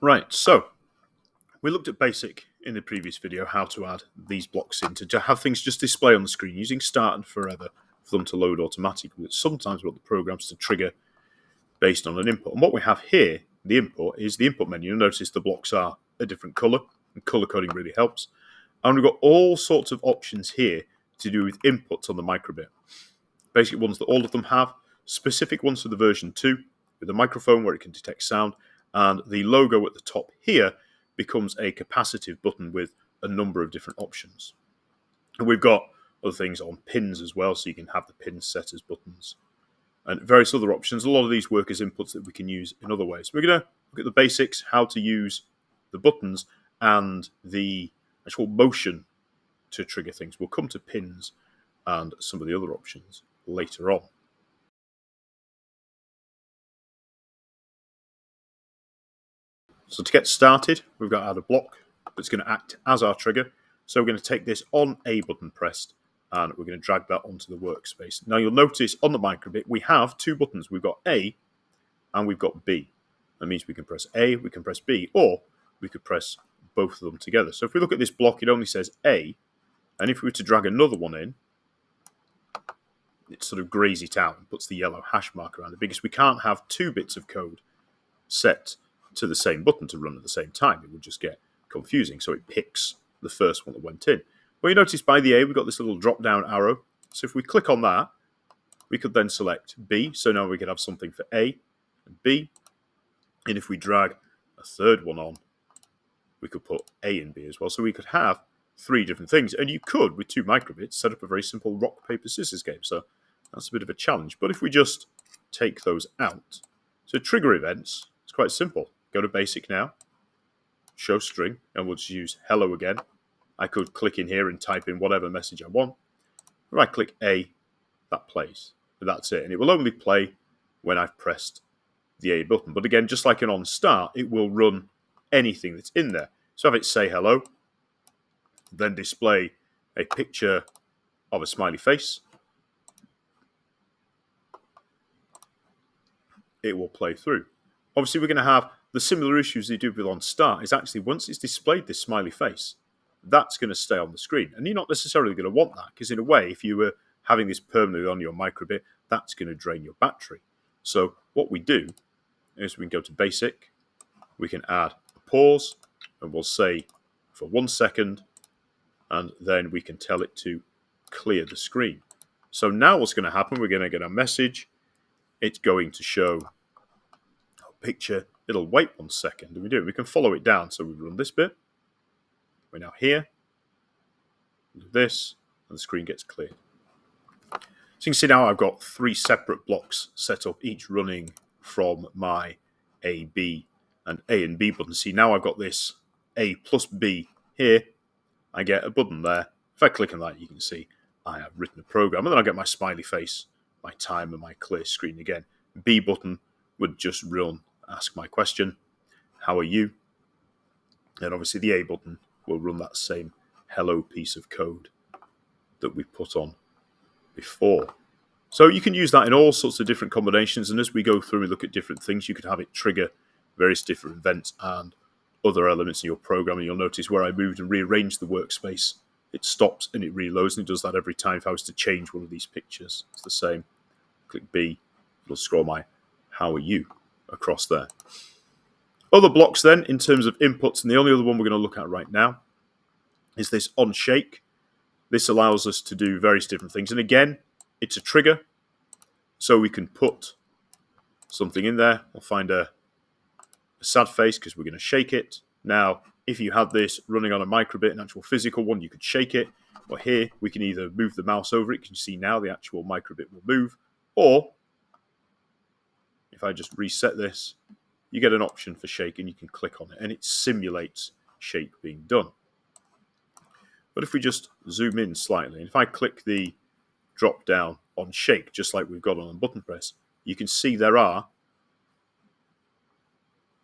Right, so we looked at basic in the previous video, how to add these blocks in to have things just display on the screen using start and forever for them to load automatically. But sometimes we want the programs to trigger based on an input. And what we have here, the input, is the input menu. You'll notice the blocks are a different colour, and colour coding really helps. And we've got all sorts of options here to do with inputs on the microbit. Basic ones that all of them have, specific ones for the version 2, with a microphone where it can detect sound, and the logo at the top here becomes a capacitive button with a number of different options. And we've got other things on pins as well, so you can have the pins set as buttons and various other options. A lot of these work as inputs that we can use in other ways. We're going to look at the basics, how to use the buttons and the actual motion to trigger things. We'll come to pins and some of the other options later on. So to get started, we've got to add a block that's going to act as our trigger. So we're going to take this on A button pressed, and we're going to drag that onto the workspace. Now you'll notice on the microbit we have two buttons. We've got A and we've got B. That means we can press A, we can press B, or we could press both of them together. So if we look at this block, it only says A, and if we were to drag another one in, it sort of grays it out and puts the yellow hash mark around it, because we can't have two bits of code set to the same button to run at the same time. It would just get confusing, so it picks the first one that went in. Well, you notice by the A, we've got this little drop-down arrow. So if we click on that, we could then select B. So now we could have something for A and B. And if we drag a third one on, we could put A and B as well. So we could have three different things. And you could, with two microbits, set up a very simple rock, paper, scissors game. So that's a bit of a challenge. But if we just take those out, so trigger events, it's quite simple. Go to basic now, show string, and we'll just use hello again. I could click in here and type in whatever message I want. If I click A, that plays. But that's it. And it will only play when I've pressed the A button. But again, just like an on start, it will run anything that's in there. So have it say hello, then display a picture of a smiley face. It will play through. Obviously, we're going to have the similar issues you do with on start. Is actually once it's displayed this smiley face, that's going to stay on the screen. And you're not necessarily going to want that, because in a way, if you were having this permanently on your microbit, that's going to drain your battery. So what we do is we can go to basic, we can add a pause, and we'll say for 1 second, and then we can tell it to clear the screen. So now what's going to happen, we're going to get a message. It's going to show a picture. It'll wait 1 second, and we do it. We can follow it down. So we run this bit. We're now here. Do this, and the screen gets cleared. So you can see now I've got three separate blocks set up, each running from my A, B, and A and B buttons. See, now I've got this A plus B here. I get a button there. If I click on that, you can see I have written a program, and then I get my smiley face, my time, and my clear screen again. B button would just run, ask my question, how are you? And obviously the A button will run that same hello piece of code that we put on before. So you can use that in all sorts of different combinations, and as we go through and look at different things, you could have it trigger various different events and other elements in your program. And you'll notice where I moved and rearranged the workspace, it stops and it reloads, and it does that every time if I was to change one of these pictures. It's the same. Click B, it'll scroll my how are you across there. Other blocks then, in terms of inputs, and the only other one we're going to look at right now is this on shake. This allows us to do various different things. And again, it's a trigger. So we can put something in there. We'll find a sad face because we're going to shake it. Now, if you had this running on a microbit, an actual physical one, you could shake it. Or here, we can either move the mouse over it. You can see now the actual microbit will move. Or, if I just reset this, you get an option for shake, and you can click on it, and it simulates shake being done. But if we just zoom in slightly, and if I click the drop down on shake, just like we've got on button press, you can see there are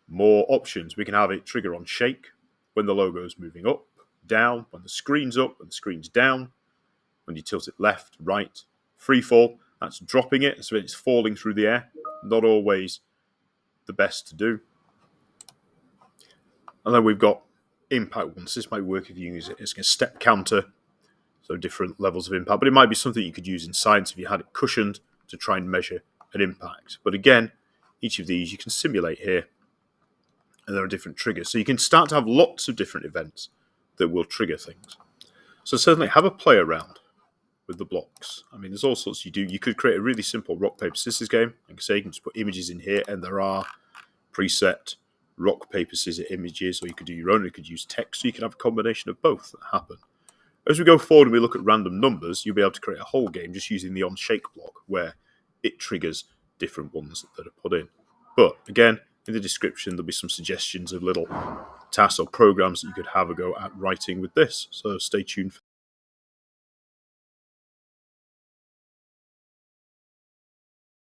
more options. We can have it trigger on shake when the logo is moving up, down, when the screen's up, when the screen's down, when you tilt it left, right, free fall, that's dropping it, so it's falling through the air. Not always the best to do. And then we've got impact ones. This might work if you use it as a step counter, so different levels of impact. But it might be something you could use in science if you had it cushioned to try and measure an impact. But again, each of these you can simulate here, and there are different triggers. So you can start to have lots of different events that will trigger things. So certainly have a play around with the blocks. I mean, there's all sorts you do. You could create a really simple rock, paper, scissors game. Like I say, you can just put images in here, and there are preset rock, paper, scissors images, or you could do your own. You could use text, so you can have a combination of both that happen. As we go forward and we look at random numbers, you'll be able to create a whole game just using the on-shake block, where it triggers different ones that are put in. But again, in the description, there'll be some suggestions of little tasks or programs that you could have a go at writing with this. So stay tuned for